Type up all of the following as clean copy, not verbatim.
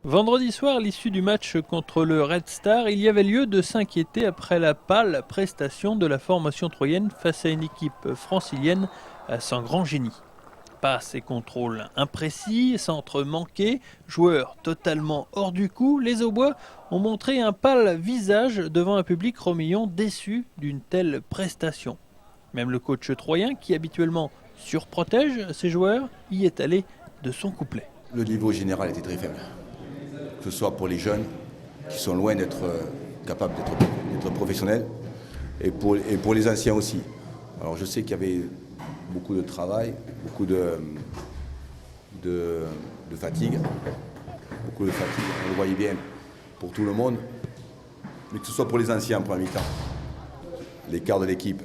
Vendredi soir, à l'issue du match contre le Red Star, il y avait lieu de s'inquiéter après la pâle prestation de la formation troyenne face à une équipe francilienne sans grand génie. Passes et contrôles imprécis, centres manqués, joueurs totalement hors du coup, les Aubois ont montré un pâle visage devant un public romillon déçu d'une telle prestation. Même le coach troyen, qui habituellement surprotège ses joueurs, y est allé de son couplet. Le niveau général était très faible, que ce soit pour les jeunes qui sont loin d'être capables d'être professionnels et pour les anciens aussi. Alors je sais qu'il y avait beaucoup de travail, beaucoup de fatigue, on le voyait bien pour tout le monde, mais que ce soit pour les anciens en premier mi-temps, l'écart de l'équipe,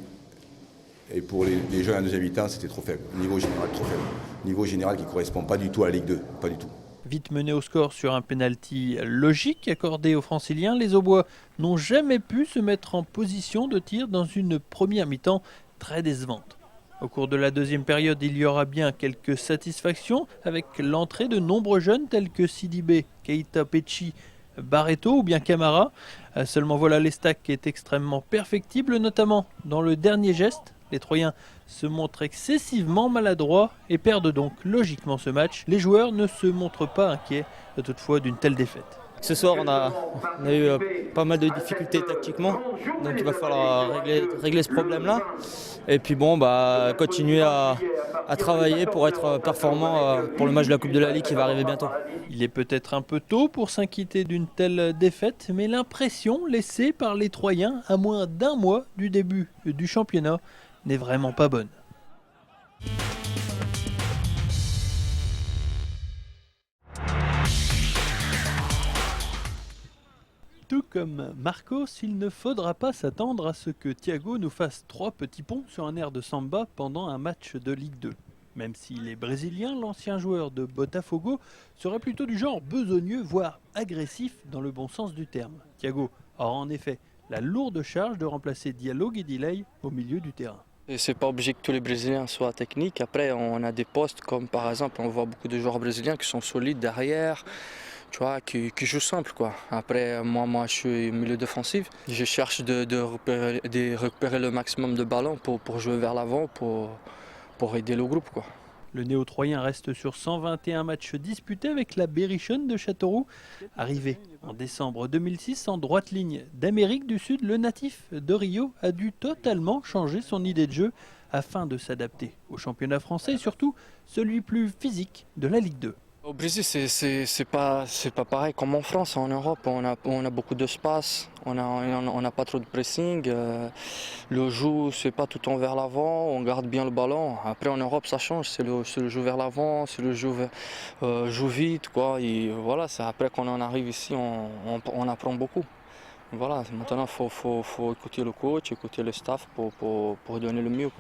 et pour les jeunes en deuxième mi-temps, c'était trop faible, niveau général trop faible, niveau général qui ne correspond pas du tout à la Ligue 2, pas du tout. Vite mené au score sur un pénalty logique accordé aux Franciliens, les Aubois n'ont jamais pu se mettre en position de tir dans une première mi-temps très décevante. Au cours de la deuxième période, il y aura bien quelques satisfactions avec l'entrée de nombreux jeunes tels que Sidibé, Keita Pecci, Barreto ou bien Camara. Seulement voilà, l'Estac est extrêmement perfectible, notamment dans le dernier geste. Les Troyens se montrent excessivement maladroits et perdent donc logiquement ce match. Les joueurs ne se montrent pas inquiets toutefois d'une telle défaite. Ce soir, on a eu pas mal de difficultés tactiquement, donc il va falloir régler ce problème-là. Et puis continuer à travailler pour être performant pour le match de la Coupe de la Ligue qui va arriver bientôt. Il est peut-être un peu tôt pour s'inquiéter d'une telle défaite, mais l'impression laissée par les Troyens à moins d'un mois du début du championnat n'est vraiment pas bonne. Tout comme Marcos, il ne faudra pas s'attendre à ce que Thiago nous fasse 3 petits ponts sur un air de samba pendant un match de Ligue 2. Même s'il est brésilien, l'ancien joueur de Botafogo serait plutôt du genre besogneux, voire agressif dans le bon sens du terme. Thiago aura en effet la lourde charge de remplacer Diallo Guédilei au milieu du terrain. C'est pas obligé que tous les Brésiliens soient techniques. Après, on a des postes comme par exemple, on voit beaucoup de joueurs brésiliens qui sont solides derrière, tu vois, qui jouent simple, quoi. Après, moi, je suis milieu défensif. Je cherche de récupérer le maximum de ballons pour jouer vers l'avant, pour aider le groupe, quoi. Le néo-troyen reste sur 121 matchs disputés avec la Berrichonne de Châteauroux. Arrivé en décembre 2006 en droite ligne d'Amérique du Sud, le natif de Rio a dû totalement changer son idée de jeu afin de s'adapter au championnat français et surtout celui plus physique de la Ligue 2. Au Brésil, c'est pas pareil comme en France. En Europe, on a beaucoup d'espace, on n'a pas trop de pressing. Le jeu, c'est pas tout le temps vers l'avant, on garde bien le ballon. Après, en Europe, ça change. C'est le jeu vers l'avant, c'est le jeu joue vite, quoi. Et voilà, c'est après qu'on en arrive ici, on apprend beaucoup. Voilà, maintenant, faut écouter le coach, écouter le staff pour donner le mieux.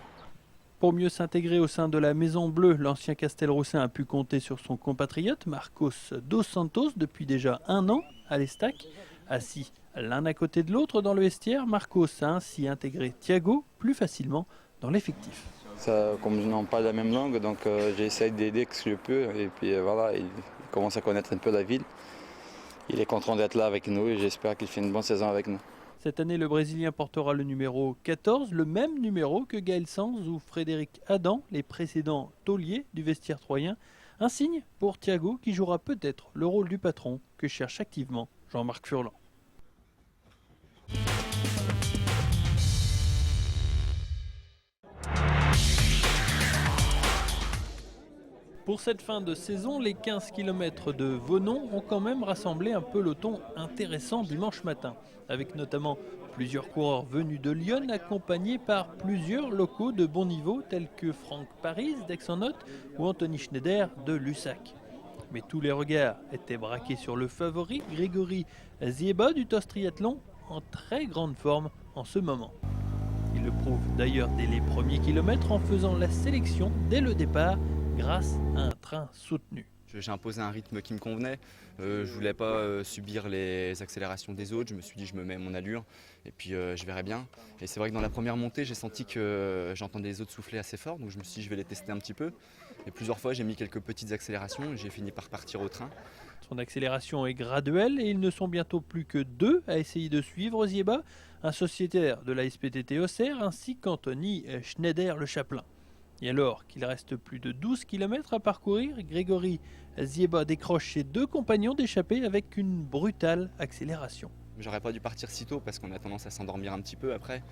Pour mieux s'intégrer au sein de la Maison Bleue, l'ancien Castelroussin a pu compter sur son compatriote Marcos dos Santos depuis déjà un an à l'Estac. Assis l'un à côté de l'autre dans le vestiaire, Marcos a ainsi intégré Thiago plus facilement dans l'effectif. Comme nous n'avons pas la même langue, donc j'essaie d'aider que je peux. Et puis voilà, il commence à connaître un peu la ville. Il est content d'être là avec nous et j'espère qu'il fait une bonne saison avec nous. Cette année, le Brésilien portera le numéro 14, le même numéro que Gaël Sanz ou Frédéric Adam, les précédents tauliers du vestiaire troyen. Un signe pour Thiago qui jouera peut-être le rôle du patron que cherche activement Jean-Marc Furlan. Pour cette fin de saison, les 15 km de Venon ont quand même rassemblé un peloton intéressant dimanche matin, avec notamment plusieurs coureurs venus de Lyon accompagnés par plusieurs locaux de bon niveau tels que Franck Paris d'Aix-en-Othe ou Anthony Schneider de Lussac. Mais tous les regards étaient braqués sur le favori, Grégory Zieba du TOS Triathlon, en très grande forme en ce moment. Il le prouve d'ailleurs dès les premiers kilomètres en faisant la sélection dès le départ grâce à un train soutenu. J'ai imposé un rythme qui me convenait. Je voulais pas subir les accélérations des autres. Je me suis dit je me mets à mon allure et puis je verrai bien. Et c'est vrai que dans la première montée, j'ai senti que j'entendais les autres souffler assez fort, donc je me suis dit je vais les tester un petit peu. Et plusieurs fois, j'ai mis quelques petites accélérations et j'ai fini par partir au train. Son accélération est graduelle et ils ne sont bientôt plus que 2 à essayer de suivre Zieba, un sociétaire de la SPTT Auxerre ainsi qu'Anthony Schneider le Chaplin. Et alors qu'il reste plus de 12 km à parcourir, Grégory Zieba décroche ses 2 compagnons d'échappée avec une brutale accélération. J'aurais pas dû partir si tôt parce qu'on a tendance à s'endormir un petit peu après.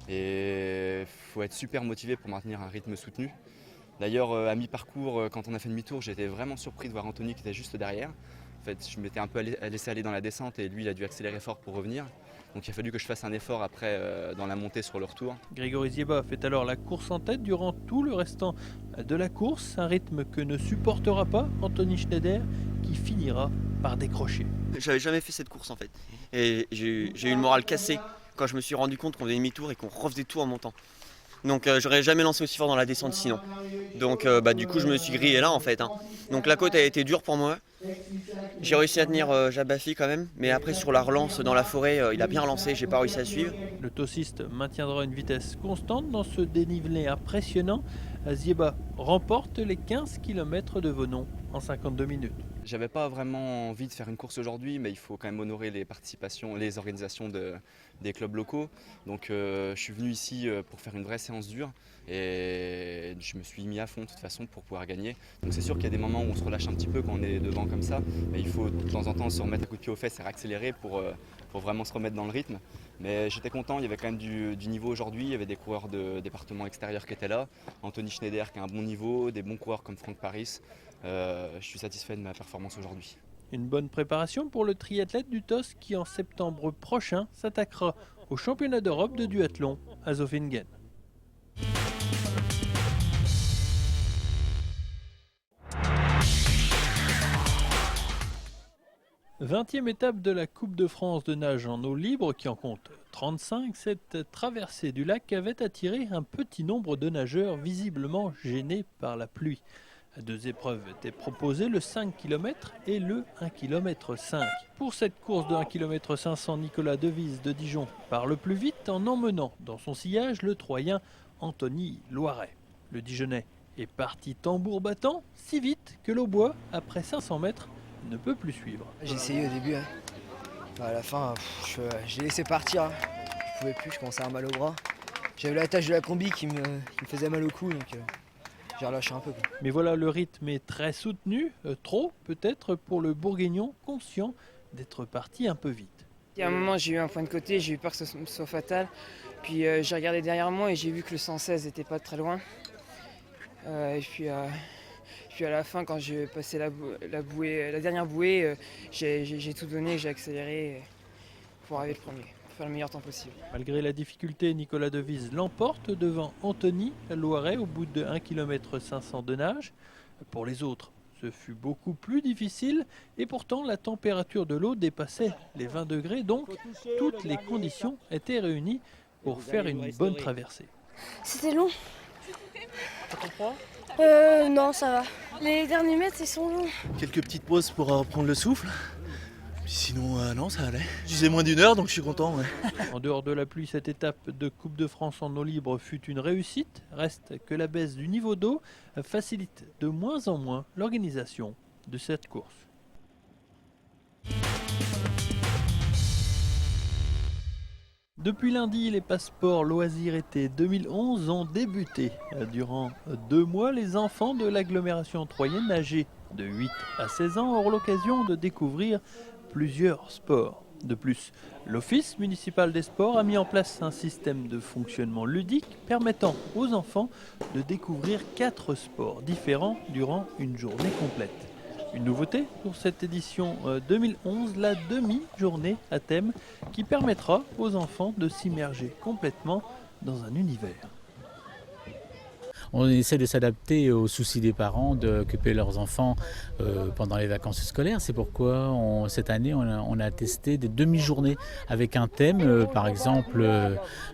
Et il faut être super motivé pour maintenir un rythme soutenu. D'ailleurs, à mi-parcours, quand on a fait demi-tour, j'étais vraiment surpris de voir Anthony qui était juste derrière. En fait, je m'étais un peu laissé aller dans la descente et lui, il a dû accélérer fort pour revenir. Donc il a fallu que je fasse un effort après dans la montée sur le retour. Grégory Zieba fait alors la course en tête durant tout le restant de la course, un rythme que ne supportera pas Anthony Schneider qui finira par décrocher. J'avais jamais fait cette course en fait et j'ai eu le moral cassé quand je me suis rendu compte qu'on faisait demi-tour et qu'on refaisait tout en montant. Donc j'aurais jamais lancé aussi fort dans la descente sinon. Donc du coup je me suis grillé là en fait. Donc la côte a été dure pour moi. J'ai réussi à tenir Jabafi quand même, mais après sur la relance dans la forêt, il a bien relancé, j'ai pas réussi à suivre. Le tossiste maintiendra une vitesse constante dans ce dénivelé impressionnant. Zieba remporte les 15 km de Venon en 52 minutes. J'avais pas vraiment envie de faire une course aujourd'hui, mais il faut quand même honorer les participations, les organisations des clubs locaux. Donc je suis venu ici pour faire une vraie séance dure et je me suis mis à fond de toute façon pour pouvoir gagner. Donc c'est sûr qu'il y a des moments où on se relâche un petit peu quand on est devant comme ça, mais il faut de temps en temps se remettre un coup de pied aux fesses et réaccélérer pour vraiment se remettre dans le rythme. Mais j'étais content, il y avait quand même du niveau aujourd'hui, il y avait des coureurs de département extérieur qui étaient là, Anthony Schneider qui a un bon niveau, des bons coureurs comme Franck Paris. Je suis satisfait de ma performance aujourd'hui. Une bonne préparation pour le triathlète du TOS qui en septembre prochain s'attaquera au championnat d'Europe de duathlon à Zofingen. « 20e étape de la Coupe de France de nage en eau libre qui en compte 35, cette traversée du lac avait attiré un petit nombre de nageurs visiblement gênés par la pluie. 2 épreuves étaient proposées, le 5 km et le 1 km 5. Pour cette course de 1 km 500, Nicolas Devise de Dijon part le plus vite en emmenant dans son sillage le Troyen Anthony Loiret. Le Dijonais est parti tambour battant, si vite que l'Aubois, après 500 mètres, ne peut plus suivre. J'ai essayé au début, à la fin j'ai laissé partir, je pouvais plus, je commençais à avoir mal au bras. J'avais la tâche de la combi qui me faisait mal au cou, donc j'ai relâché un peu. Mais voilà, le rythme est très soutenu, trop peut-être pour le Bourguignon, conscient d'être parti un peu vite. À un moment, j'ai eu un point de côté, j'ai eu peur que ce soit fatal. Puis j'ai regardé derrière moi et j'ai vu que le 116 n'était pas très loin. Et puis à la fin, quand j'ai passé la dernière bouée, j'ai tout donné, j'ai accéléré pour arriver le premier, pour faire le meilleur temps possible. Malgré la difficulté, Nicolas Devise l'emporte devant Anthony Loiret au bout de 1 km 500 de nage. Pour les autres, ce fut beaucoup plus difficile et pourtant la température de l'eau dépassait les 20 degrés, donc toutes les conditions étaient réunies pour faire une bonne traversée. C'était long. Ça comprend ? Non, ça va. Les derniers mètres, ils sont longs. Quelques petites pauses pour reprendre le souffle. Puis sinon, non, ça allait. Je disais moins d'1 heure, donc je suis content. Ouais. En dehors de la pluie, cette étape de Coupe de France en eau libre fut une réussite. Reste que la baisse du niveau d'eau facilite de moins en moins l'organisation de cette course. Depuis lundi, les passeports loisirs été 2011 ont débuté. Durant 2 mois, les enfants de l'agglomération troyenne âgés de 8 à 16 ans auront l'occasion de découvrir plusieurs sports. De plus, l'Office municipal des sports a mis en place un système de fonctionnement ludique permettant aux enfants de découvrir 4 sports différents durant une journée complète. Une nouveauté pour cette édition 2011, la demi-journée à thème qui permettra aux enfants de s'immerger complètement dans un univers. On essaie de s'adapter aux soucis des parents d'occuper leurs enfants pendant les vacances scolaires. C'est pourquoi cette année on a testé des demi-journées avec un thème, par exemple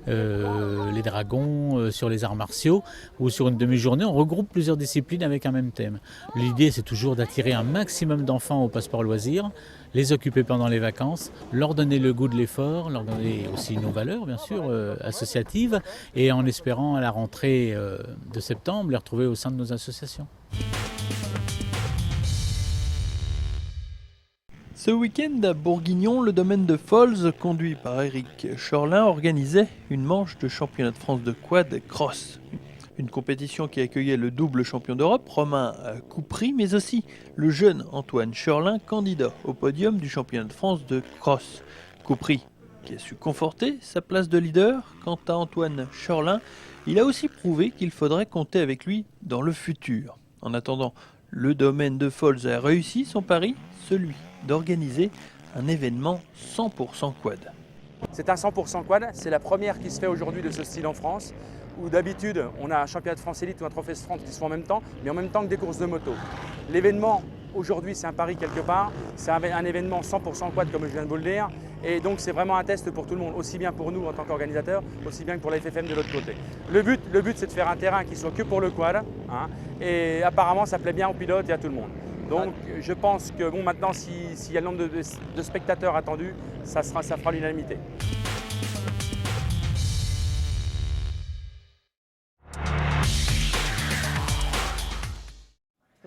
les dragons sur les arts martiaux, ou sur une demi-journée on regroupe plusieurs disciplines avec un même thème. L'idée c'est toujours d'attirer un maximum d'enfants au passeport loisirs, les occuper pendant les vacances, leur donner le goût de l'effort, leur donner aussi nos valeurs bien sûr associatives, et en espérant à la rentrée de septembre les retrouver au sein de nos associations. Ce week-end à Bourguignon, le domaine de Fols, conduit par Éric Chorlin, organisait une manche de championnat de France de quad cross. Une compétition qui accueillait le double champion d'Europe, Romain Coupry, mais aussi le jeune Antoine Chorlin, candidat au podium du championnat de France de cross. Coupry, qui a su conforter sa place de leader. Quant à Antoine Chorlin, il a aussi prouvé qu'il faudrait compter avec lui dans le futur. En attendant, le domaine de Fols a réussi son pari, celui d'organiser un événement 100% quad. C'est un 100% quad, c'est la première qui se fait aujourd'hui de ce style en France, où d'habitude on a un championnat de France élite ou un trophée de France qui se font en même temps, mais en même temps que des courses de moto. L'événement aujourd'hui c'est un pari quelque part, c'est un événement 100% quad comme je viens de vous le dire, et donc c'est vraiment un test pour tout le monde, aussi bien pour nous en tant qu'organisateurs, aussi bien que pour la FFM de l'autre côté. Le but c'est de faire un terrain qui soit que pour le quad, hein, et apparemment ça plaît bien aux pilotes et à tout le monde. Donc je pense que bon, maintenant s'il y a le nombre de spectateurs attendus, ça fera l'unanimité.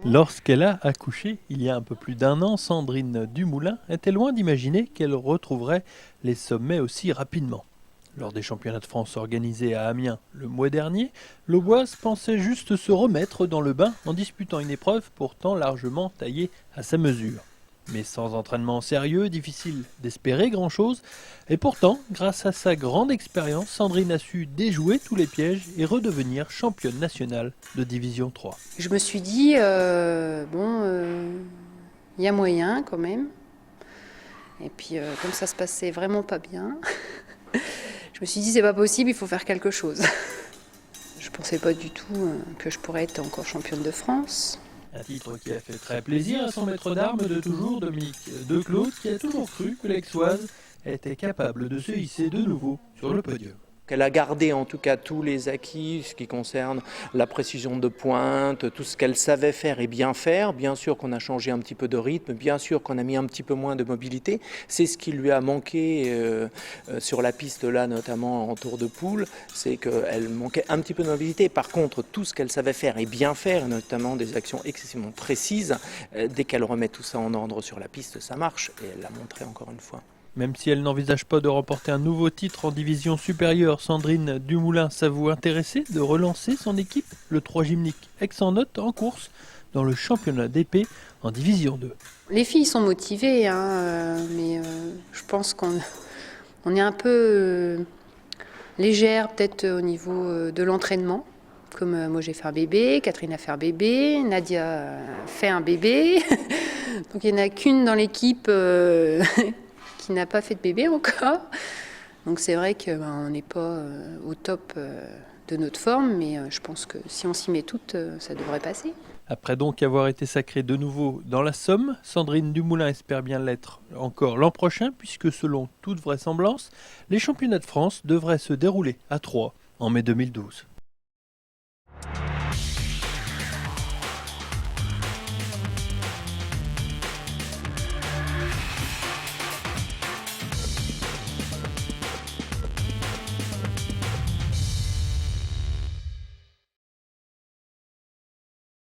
Lorsqu'elle a accouché, il y a un peu plus d'1 an, Sandrine Dumoulin était loin d'imaginer qu'elle retrouverait les sommets aussi rapidement. Lors des championnats de France organisés à Amiens le mois dernier, l'Auboise pensait juste se remettre dans le bain en disputant une épreuve pourtant largement taillée à sa mesure. Mais sans entraînement sérieux, difficile d'espérer grand-chose. Et pourtant, grâce à sa grande expérience, Sandrine a su déjouer tous les pièges et redevenir championne nationale de Division 3. Je me suis dit, y a moyen quand même. Et puis, comme ça se passait vraiment pas bien, je me suis dit, c'est pas possible, il faut faire quelque chose. Je pensais pas du tout que je pourrais être encore championne de France. Un titre qui a fait très plaisir à son maître d'armes de toujours, Dominique Declos, qui a toujours cru que l'Aixoise était capable de se hisser de nouveau sur le podium. Elle a gardé en tout cas tous les acquis, ce qui concerne la précision de pointe, tout ce qu'elle savait faire et bien faire. Bien sûr qu'on a changé un petit peu de rythme, bien sûr qu'on a mis un petit peu moins de mobilité. C'est ce qui lui a manqué sur la piste là, notamment en tour de poule, c'est qu'elle manquait un petit peu de mobilité. Par contre, tout ce qu'elle savait faire et bien faire, notamment des actions excessivement précises, dès qu'elle remet tout ça en ordre sur la piste, ça marche. Et elle l'a montré encore une fois. Même si elle n'envisage pas de remporter un nouveau titre en division supérieure, Sandrine Dumoulin s'avoue intéressée de relancer son équipe, le 3 Gymnique Aix-en-Note, en course dans le championnat d'épée en division 2. Les filles sont motivées, mais je pense qu'on est un peu légère peut-être au niveau de l'entraînement. Comme moi j'ai fait un bébé, Catherine a fait un bébé, Nadia a fait un bébé. Donc il n'y en a qu'une dans l'équipe qui n'a pas fait de bébé encore. Donc c'est vrai qu'on n'est pas au top de notre forme, mais je pense que si on s'y met toutes, ça devrait passer. Après donc avoir été sacrée de nouveau dans la Somme, Sandrine Dumoulin espère bien l'être encore l'an prochain, puisque selon toute vraisemblance, les championnats de France devraient se dérouler à Troyes en mai 2012.